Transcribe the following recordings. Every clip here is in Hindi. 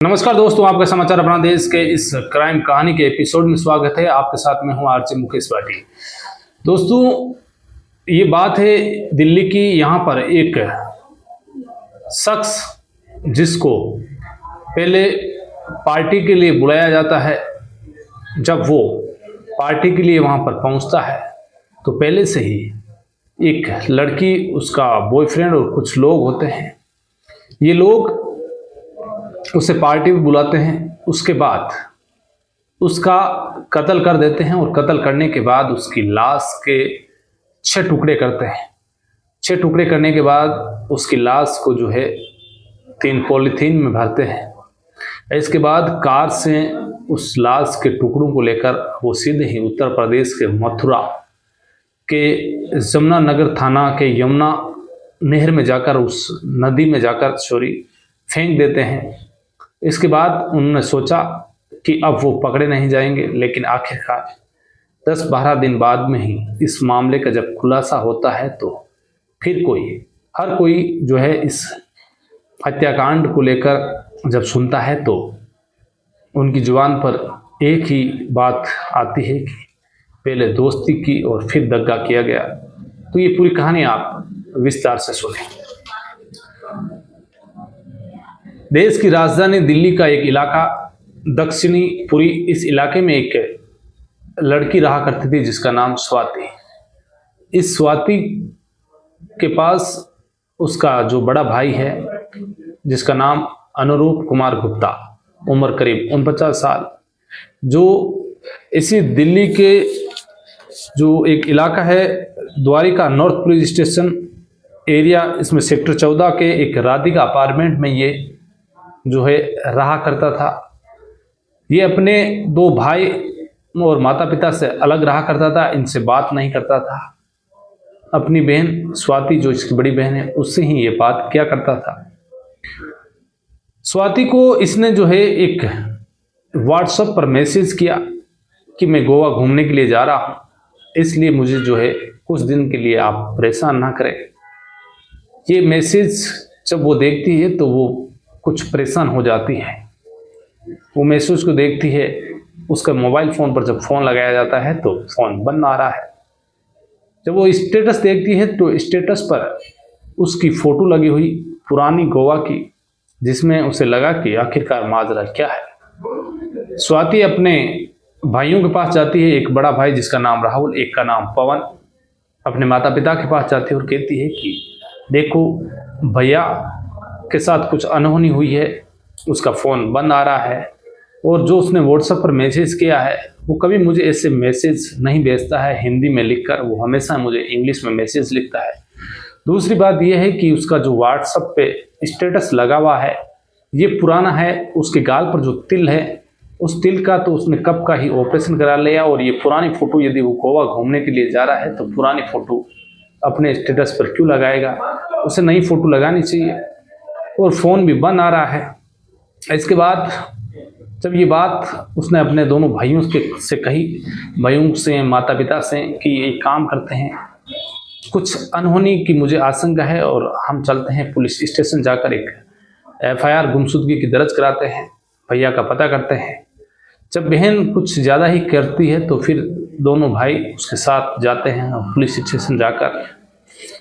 नमस्कार दोस्तों, आपका समाचार अपना देश के इस क्राइम कहानी के एपिसोड में स्वागत है। आपके साथ में हूं आरजे मुकेश भाटी। दोस्तों, ये बात है दिल्ली की। यहाँ पर एक शख्स जिसको पहले पार्टी के लिए बुलाया जाता है, जब वो पार्टी के लिए वहाँ पर पहुँचता है तो पहले से ही एक लड़की, उसका बॉयफ्रेंड और कुछ लोग होते हैं। ये लोग उसे पार्टी में बुलाते हैं, उसके बाद उसका कत्ल कर देते हैं और कत्ल करने के बाद उसकी लाश के 6 टुकड़े करते हैं। 6 टुकड़े करने के बाद उसकी लाश को जो है 3 पॉलीथीन में भरते हैं। इसके बाद कार से उस लाश के टुकड़ों को लेकर वो सीधे ही उत्तर प्रदेश के मथुरा के जमुनानगर थाना के यमुना नहर में जाकर, उस नदी में जाकर फेंक देते हैं। इसके बाद उन्होंने सोचा कि अब वो पकड़े नहीं जाएंगे, लेकिन आखिरकार 10-12 दिन बाद में ही इस मामले का जब खुलासा होता है तो फिर हर कोई जो है इस हत्याकांड को लेकर जब सुनता है तो उनकी जुबान पर एक ही बात आती है कि पहले दोस्ती की और फिर दगा किया गया। तो ये पूरी कहानी आप विस्तार से सुनें। देश की राजधानी दिल्ली का एक इलाका दक्षिणी पुरी, इस इलाके में एक लड़की रहा करती थी जिसका नाम स्वाति। इस स्वाति के पास उसका जो बड़ा भाई है जिसका नाम अनुरूप कुमार गुप्ता, उम्र करीब 49 साल, जो इसी दिल्ली के जो एक इलाका है Dwarka north police station area, इसमें सेक्टर 14 के एक राधिका अपार्टमेंट में ये जो है रहा करता था। ये अपने 2 भाई और माता पिता से अलग रहा करता था, इनसे बात नहीं करता था। अपनी बहन स्वाति, जो इसकी बड़ी बहन है, उससे ही ये बात किया करता था। स्वाति को इसने जो है एक व्हाट्सएप पर मैसेज किया कि मैं गोवा घूमने के लिए जा रहा हूँ, इसलिए मुझे जो है कुछ दिन के लिए आप परेशान ना करें। ये मैसेज जब वो देखती है तो वो कुछ परेशान हो जाती है। वो मैसेज को देखती है, उसका मोबाइल फ़ोन पर जब फ़ोन लगाया जाता है तो फ़ोन बंद आ रहा है। जब वो स्टेटस देखती है तो स्टेटस पर उसकी फ़ोटो लगी हुई पुरानी गोवा की, जिसमें उसे लगा कि आखिरकार माजरा क्या है। स्वाति अपने भाइयों के पास जाती है, एक बड़ा भाई जिसका नाम राहुल, एक का नाम पवन, अपने माता पिता के पास जाती है और कहती है कि देखो भैया के साथ कुछ अनहोनी हुई है, उसका फ़ोन बंद आ रहा है और जो उसने व्हाट्सएप पर मैसेज किया है वो कभी मुझे ऐसे मैसेज नहीं भेजता है हिंदी में लिखकर, वो हमेशा मुझे इंग्लिश में मैसेज लिखता है। दूसरी बात यह है कि उसका जो व्हाट्सएप पे स्टेटस लगा हुआ है ये पुराना है। उसके गाल पर जो तिल है, उस तिल का तो उसने कब का ही ऑपरेशन करा लिया, और ये पुरानी फ़ोटो, यदि वो गोवा घूमने के लिए जा रहा है तो पुरानी फ़ोटो अपने स्टेटस पर क्यों लगाएगा, उसे नई फ़ोटो लगानी चाहिए। और फ़ोन भी बंद आ रहा है। इसके बाद जब ये बात उसने अपने दोनों भाइयों से कही, भाइयों से, माता पिता से, कि ये काम करते हैं, कुछ अनहोनी की मुझे आशंका है और हम चलते हैं पुलिस स्टेशन, जाकर एक FIR गुमशुदगी की दर्ज कराते हैं, भैया का पता करते हैं। जब बहन कुछ ज़्यादा ही करती है तो फिर दोनों भाई उसके साथ जाते हैं और पुलिस स्टेशन जाकर,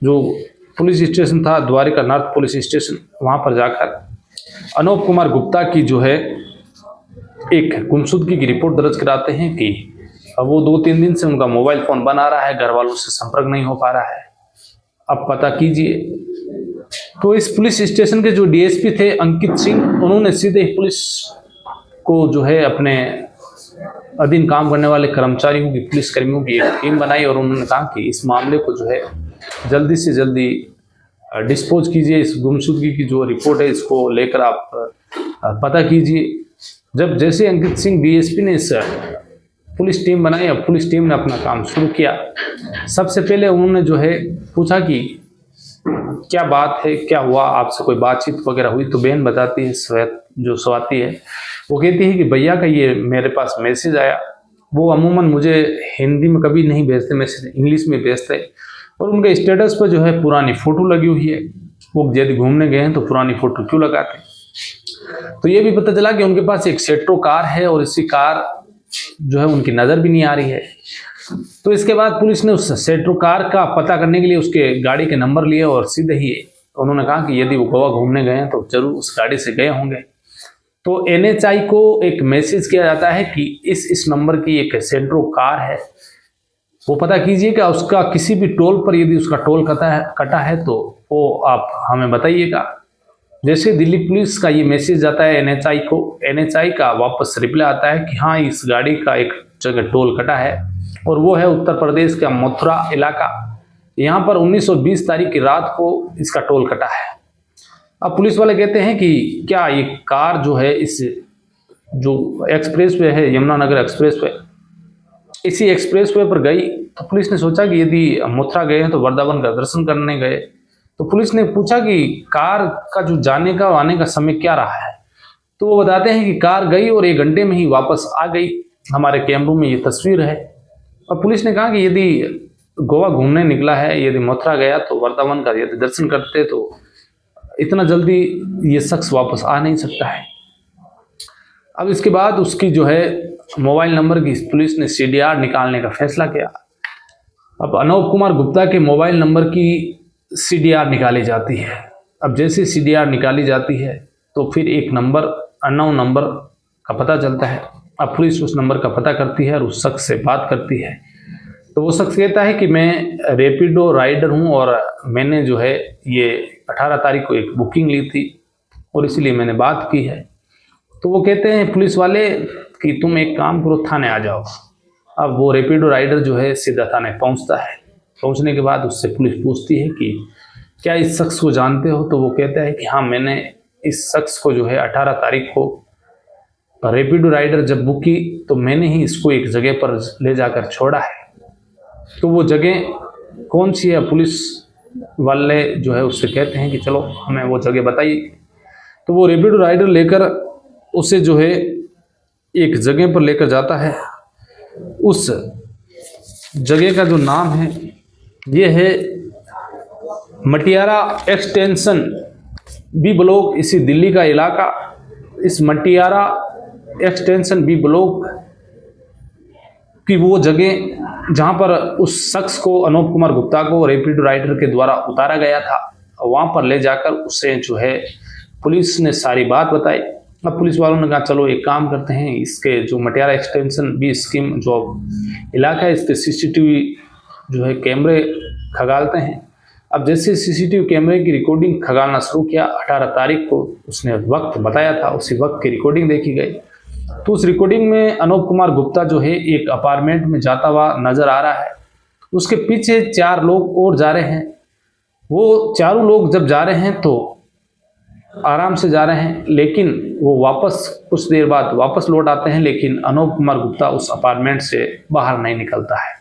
जो पुलिस स्टेशन था द्वारिका नॉर्थ पुलिस स्टेशन, वहाँ पर जाकर अनुप कुमार गुप्ता की जो है एक गुमशुदगी की रिपोर्ट दर्ज कराते हैं कि अब वो 2-3 दिन से उनका मोबाइल फ़ोन बना रहा है, घर वालों से संपर्क नहीं हो पा रहा है, अब पता कीजिए। तो इस पुलिस स्टेशन के जो DSP थे अंकित सिंह, उन्होंने सीधे ही पुलिस को जो है अपने अधीन काम करने वाले कर्मचारियों की, पुलिसकर्मियों की एक टीम बनाई और उन्होंने कहा कि इस मामले को जो है जल्दी से जल्दी डिस्पोज कीजिए, इस गुमशुदगी की जो रिपोर्ट है इसको लेकर आप पता कीजिए। जब जैसे अंकित सिंह DSP ने इस पुलिस टीम बनाई, अब पुलिस टीम ने अपना काम शुरू किया। सबसे पहले उन्होंने जो है पूछा कि क्या बात है, क्या हुआ, आपसे कोई बातचीत वगैरह हुई? तो बहन बताती है, जो स्वाति है, वो कहती है कि भैया का ये मेरे पास मैसेज आया, वो अमूमन मुझे हिंदी में कभी नहीं भेजते मैसेज, इंग्लिश में भेजते, और उनके स्टेटस पर जो है पुरानी फ़ोटो लगी हुई है। वो यदि घूमने गए हैं तो पुरानी फ़ोटो क्यों लगाते? तो ये भी पता चला कि उनके पास एक सेट्रो कार है और इसी कार जो है उनकी नज़र भी नहीं आ रही है। तो इसके बाद पुलिस ने उस सेट्रो कार का पता करने के लिए उसके गाड़ी के नंबर लिए और सीधे ही उन्होंने कहा कि यदि वो गोवा घूमने गए हैं तो जरूर उस गाड़ी से गए होंगे। तो NHI को एक मैसेज किया जाता है कि इस नंबर की एक सेट्रो कार है, वो पता कीजिएगा। उसका किसी भी टोल पर यदि उसका टोल कटा है तो वो आप हमें बताइएगा। जैसे दिल्ली पुलिस का ये मैसेज जाता है NHI को, NHI का वापस रिप्लाई आता है कि हाँ इस गाड़ी का एक जगह टोल कटा है और वो है उत्तर प्रदेश का मथुरा इलाका। यहाँ पर 1920 तारीख की रात को इसका टोल कटा है। अब पुलिस वाले कहते हैं कि क्या ये कार जो है इस जो एक्सप्रेस वे है यमुनानगर एक्सप्रेस वे, इसी एक्सप्रेस वे पर गई। तो पुलिस ने सोचा कि यदि मथुरा गए हैं तो वृंदावन का दर्शन करने गए। तो पुलिस ने पूछा कि कार का जो जाने का आने का समय क्या रहा है। तो वो बताते हैं कि कार गई और 1 घंटे में ही वापस आ गई। हमारे कैमरों में ये तस्वीर है। और पुलिस ने कहा कि यदि गोवा घूमने निकला है, यदि मथुरा गया तो वृंदावन का यदि दर्शन करते तो इतना जल्दी ये शख्स वापस आ नहीं सकता है। अब इसके बाद उसकी जो है मोबाइल नंबर की पुलिस ने CDR निकालने का फैसला किया। अब अनूप कुमार गुप्ता के मोबाइल नंबर की CDR निकाली जाती है। अब जैसे CDR निकाली जाती है तो फिर एक नंबर अननोन नंबर का पता चलता है। अब पुलिस उस नंबर का पता करती है और उस शख्स से बात करती है। तो वो शख्स कहता है कि मैं रैपिडो राइडर हूँ और मैंने जो है ये 18 तारीख को एक बुकिंग ली थी और इसीलिए मैंने बात की है। तो वो कहते हैं पुलिस वाले कि तुम एक काम करो, थाने आ जाओ। अब वो रैपिडो राइडर जो है सीधा थाने पहुंचता है। पहुंचने के बाद उससे पुलिस पूछती है कि क्या इस शख्स को जानते हो। तो वो कहता है कि हाँ मैंने इस शख्स को जो है 18 तारीख को रैपिडो राइडर जब बुक की तो मैंने ही इसको एक जगह पर ले जाकर छोड़ा है। तो वो जगह कौन सी है पुलिस वाले जो है उससे कहते हैं कि चलो हमें वो जगह बताइए। तो वो रैपिडो राइडर लेकर उसे जो है एक जगह पर लेकर जाता है। उस जगह का जो नाम है ये है मटियारा एक्सटेंशन B ब्लॉक, इसी दिल्ली का इलाका। इस मटियारा एक्सटेंशन B ब्लॉक की वो जगह जहाँ पर उस शख्स को अनूप कुमार गुप्ता को रैपिडो राइडर के द्वारा उतारा गया था, वहाँ पर ले जाकर उसे जो है पुलिस ने सारी बात बताई। अब पुलिस वालों ने कहा चलो एक काम करते हैं, इसके जो मटियारा एक्सटेंशन B स्कीम जो इलाका है इसके CCTV जो है कैमरे खगालते हैं। अब जैसे CCTV कैमरे की रिकॉर्डिंग खगालना शुरू किया, 18 तारीख को उसने वक्त बताया था, उसी वक्त की रिकॉर्डिंग देखी गई। तो उस रिकॉर्डिंग में अनूप कुमार गुप्ता जो है एक अपार्टमेंट में जाता हुआ नजर आ रहा है। उसके पीछे 4 लोग और जा रहे हैं। वो चारों लोग जब जा रहे हैं तो आराम से जा रहे हैं, लेकिन वो वापस कुछ देर बाद वापस लौट आते हैं, लेकिन अनूप कुमार गुप्ता उस अपार्टमेंट से बाहर नहीं निकलता है।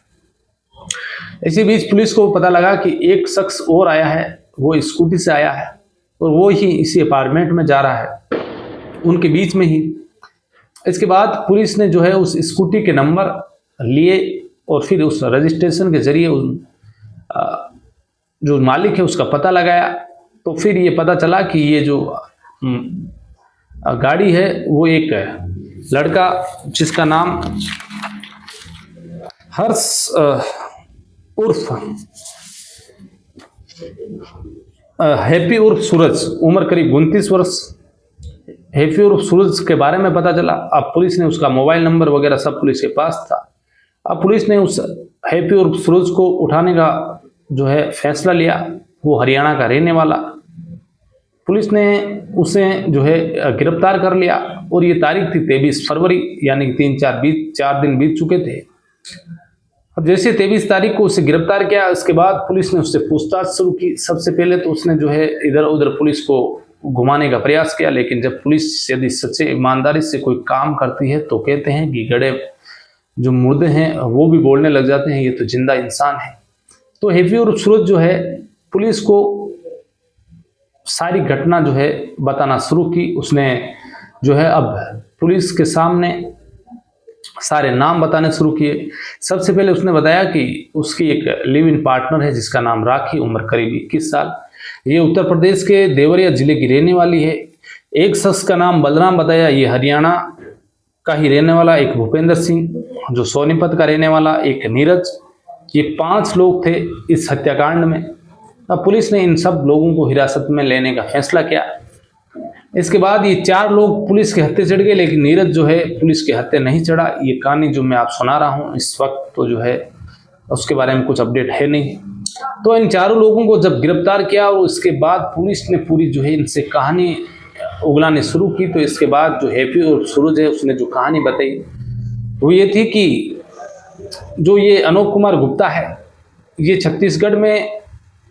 इसी बीच पुलिस को पता लगा कि एक शख्स और आया है, वो स्कूटी से आया है और वो ही इसी अपार्टमेंट में जा रहा है, उनके बीच में ही। इसके बाद पुलिस ने जो है उस स्कूटी के नंबर लिए और फिर उस रजिस्ट्रेशन के जरिए जो मालिक है उसका पता लगाया। तो फिर ये पता चला कि ये जो गाड़ी है वो एक लड़का जिसका नाम हर्ष उर्फ हैप्पी उर्फ सूरज, उम्र करीब 29 वर्ष, हैप्पी उर्फ सूरज के बारे में पता चला। अब पुलिस ने उसका मोबाइल नंबर वगैरह सब पुलिस के पास था। अब पुलिस ने उस हैप्पी उर्फ सूरज को उठाने का जो है फैसला लिया। वो हरियाणा का रहने वाला। पुलिस ने उसे जो है गिरफ्तार कर लिया और ये तारीख थी 23 फरवरी, यानी कि 4 दिन बीत चुके थे। अब जैसे 23 तारीख को उसे गिरफ्तार किया, इसके बाद पुलिस ने उससे पूछताछ शुरू की। सबसे पहले तो उसने जो है इधर उधर पुलिस को घुमाने का प्रयास किया, लेकिन जब पुलिस यदि सच्चे ईमानदारी से कोई काम करती है तो कहते हैं कि गड़े जो मुर्दे हैं वो भी बोलने लग जाते हैं, ये तो जिंदा इंसान है। तो हैप्पी उर्फ सूरज जो है पुलिस को सारी घटना जो है बताना शुरू की। उसने जो है अब पुलिस के सामने सारे नाम बताने शुरू किए। सबसे पहले उसने बताया कि उसकी एक लिव इन पार्टनर है जिसका नाम राखी, उम्र करीब 21 साल। ये उत्तर प्रदेश के देवरिया जिले की रहने वाली है। एक शख्स का नाम बलराम बताया, ये हरियाणा का ही रहने वाला, एक भूपेंद्र सिंह जो सोनीपत का रहने वाला, एक नीरज, ये 5 लोग थे इस हत्याकांड में। अब पुलिस ने इन सब लोगों को हिरासत में लेने का फैसला किया। इसके बाद ये 4 लोग पुलिस के हत्थे चढ़ गए, लेकिन नीरज जो है पुलिस के हत्थे नहीं चढ़ा। ये कहानी जो मैं आप सुना रहा हूँ इस वक्त तो जो है उसके बारे में कुछ अपडेट है नहीं। तो इन 4 लोगों को जब गिरफ्तार किया और उसके बाद पुलिस ने पूरी जो है इनसे कहानी उगलाने शुरू की, तो इसके बाद जो हैप्पी और सूरज है उसने जो कहानी बताई वो ये थी कि जो ये अनोप कुमार गुप्ता है, ये छत्तीसगढ़ में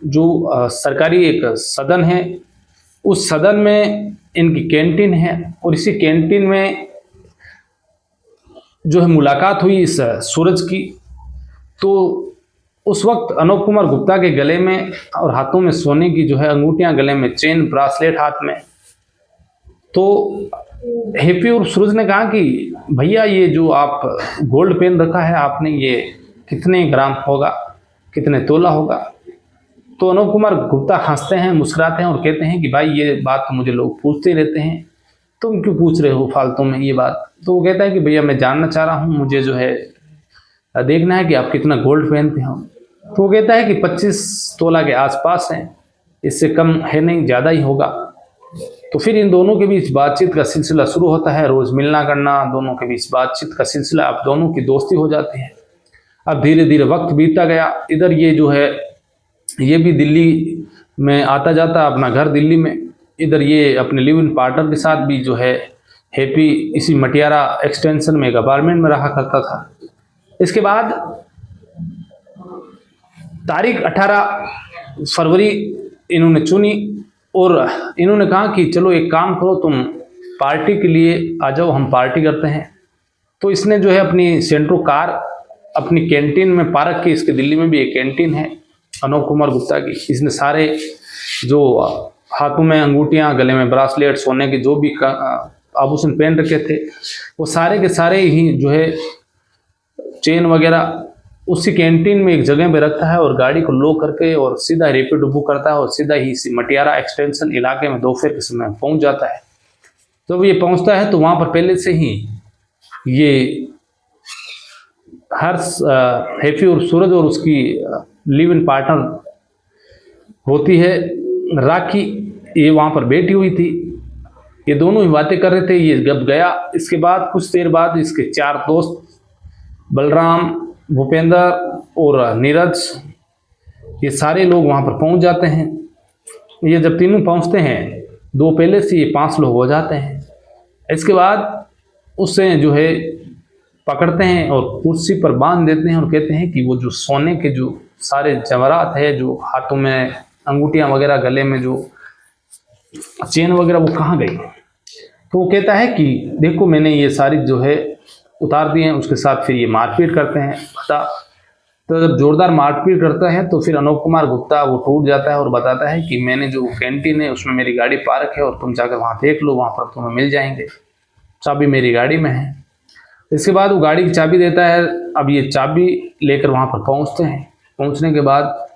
जो सरकारी एक सदन है, उस सदन में इनकी कैंटीन है और इसी कैंटीन में जो है मुलाकात हुई इस सूरज की। तो उस वक्त अनोप कुमार गुप्ता के गले में और हाथों में सोने की जो है अंगूठियां, गले में चेन, ब्रासलेट हाथ में। तो हैप्पी और सूरज ने कहा कि भैया ये जो आप गोल्ड पेन रखा है आपने, ये कितने ग्राम होगा, कितने तोला होगा? तो अनोप कुमार गुप्ता हंसते हैं, मुस्कुराते हैं और कहते हैं कि भाई ये बात तो मुझे लोग पूछते रहते हैं, तुम क्यों पूछ रहे हो फालतू में ये बात? तो वो कहता है कि भैया मैं जानना चाह रहा हूँ, मुझे जो है देखना है कि आप कितना गोल्ड पहनते हो। तो वो कहता है कि 25 तोला के आसपास है, इससे कम है नहीं, ज़्यादा ही होगा। तो फिर इन दोनों के बीच बातचीत का सिलसिला शुरू होता है, रोज़ मिलना करना, दोनों के बीच बातचीत का सिलसिला, अब दोनों की दोस्ती हो जाती है। अब धीरे धीरे वक्त बीतता गया, इधर ये जो है ये भी दिल्ली में आता जाता, अपना घर दिल्ली में, इधर ये अपने लिव इन पार्टनर के साथ भी जो है हैप्पी इसी मटियारा एक्सटेंशन में एक अपार्टमेंट में रहा करता था। इसके बाद तारीख 18 फरवरी इन्होंने चुनी और इन्होंने कहा कि चलो एक काम करो, तुम पार्टी के लिए आ जाओ, हम पार्टी करते हैं। तो इसने जो है अपनी सेंट्रो कार अपनी कैंटीन में पार्क की, इसके दिल्ली में भी एक कैंटीन है अनोप कुमार गुप्ता की। इसने सारे जो हाथों में अंगूठियां, गले में ब्रासलेट, सोने के जो भी आभूषण पहन रखे थे, वो सारे के सारे ही जो है चेन वगैरह उसी कैंटीन में एक जगह पे रखता है और गाड़ी को लो करके और सीधा रैपिड बुक करता है और सीधा ही मटियारा एक्सटेंशन इलाके में दोपहर के समय पहुंच जाता है। जब ये पहुंचता है तो वहां पर पहले से ही ये हर हैप्पी और सूरज और उसकी लिव इन पार्टनर होती है राखी, ये वहां पर बैठी हुई थी। ये दोनों ही बातें कर रहे थे। ये जब गया, इसके बाद कुछ देर बाद इसके 4 दोस्त बलराम, भूपेंद्र और नीरज, ये सारे लोग वहां पर पहुंच जाते हैं। ये जब तीनों पहुंचते हैं, 2 पहले से ये 5 लोग हो जाते हैं। इसके बाद उससे जो है पकड़ते हैं और कुर्सी पर बांध देते हैं और कहते हैं कि वो जो सोने के जो सारे जवाहरात है, जो हाथों में अंगूठियां वगैरह, गले में जो चेन वगैरह, वो कहाँ गई? तो वो कहता है कि देखो मैंने ये सारी जो है उतार दी हैं। उसके साथ फिर ये मारपीट करते हैं बता। तो जब जोरदार मारपीट करता है तो फिर अनोप कुमार गुप्ता वो टूट जाता है और बताता है कि मैंने जो कैंटीन है उसमें मेरी गाड़ी पार्क है और तुम जाकर वहाँ देख लो, वहाँ पर तुम्हें मिल जाएंगे, चाबी मेरी गाड़ी में है। इसके बाद वो गाड़ी की चाबी देता है। अब ये चाबी लेकर वहाँ पर पहुँचते हैं। पहुँचने के बाद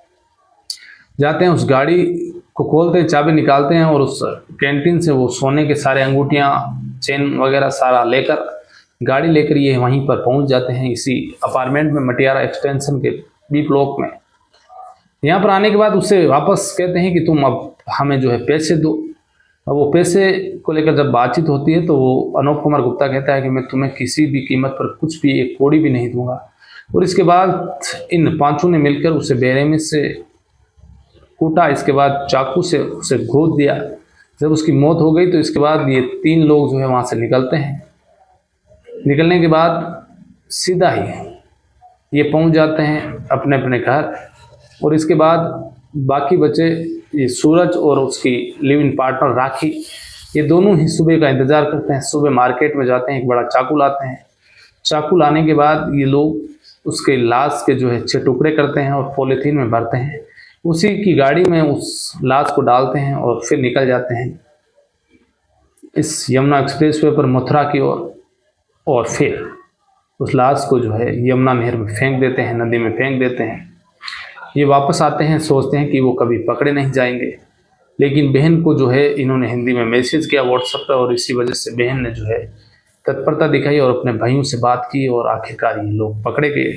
जाते हैं, उस गाड़ी को खोलते हैं, चाबी निकालते हैं और उस कैंटीन से वो सोने के सारे अंगूठियाँ, चेन वगैरह सारा लेकर गाड़ी लेकर ये वहीं पर पहुंच जाते हैं, इसी अपार्टमेंट में, मटियारा एक्सटेंशन के बी ब्लॉक में। यहाँ पर आने के बाद उससे वापस कहते हैं कि तुम अब हमें जो है पैसे दो। अब वो पैसे को लेकर जब बातचीत होती है तो वो अनोप कुमार गुप्ता कहता है कि मैं तुम्हें किसी भी कीमत पर कुछ भी, एक कौड़ी भी नहीं दूंगा। और इसके बाद इन 5 ने मिलकर उसे बेरहमी से कूटा। इसके बाद चाकू से उसे गोद दिया। जब उसकी मौत हो गई तो इसके बाद ये 3 लोग जो है वहाँ से निकलते हैं। निकलने के बाद सीधा ही ये पहुंच जाते हैं अपने अपने घर। और इसके बाद बाकी बचे ये सूरज और उसकी लिव इन पार्टनर राखी, ये दोनों ही सुबह का इंतज़ार करते हैं। सुबह मार्केट में जाते हैं, एक बड़ा चाकू लाते हैं। चाकू लाने के बाद ये लोग उसके लाश के जो है 6 टुकड़े करते हैं और पॉलीथीन में भरते हैं। उसी की गाड़ी में उस लाश को डालते हैं और फिर निकल जाते हैं इस यमुना एक्सप्रेस वे पर मथुरा की ओर। और फिर उस लाश को जो है यमुना नहर में फेंक देते हैं, नदी में फेंक देते हैं। ये वापस आते हैं, सोचते हैं कि वो कभी पकड़े नहीं जाएंगे। लेकिन बहन को जो है इन्होंने हिंदी में मैसेज किया व्हाट्सएप पर, और इसी वजह से बहन ने जो है तत्परता दिखाई और अपने भाइयों से बात की और आखिरकार ये लोग पकड़े गए।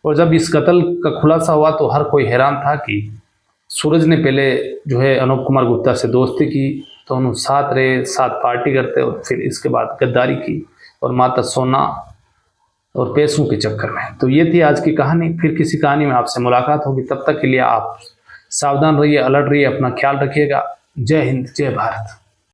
और जब इस कत्ल का खुलासा हुआ तो हर कोई हैरान था कि सूरज ने पहले जो है अनूप कुमार गुप्ता से दोस्ती की, तो उन्होंने साथ रहे, साथ पार्टी करते, और फिर इसके बाद गद्दारी की और माता सोना और पैसों के चक्कर में। तो ये थी आज की कहानी। फिर किसी कहानी में आपसे मुलाकात होगी, तब तक के लिए आप सावधान रहिए, अलर्ट रहिए, अपना ख्याल रखिएगा। जय हिंद, जय भारत।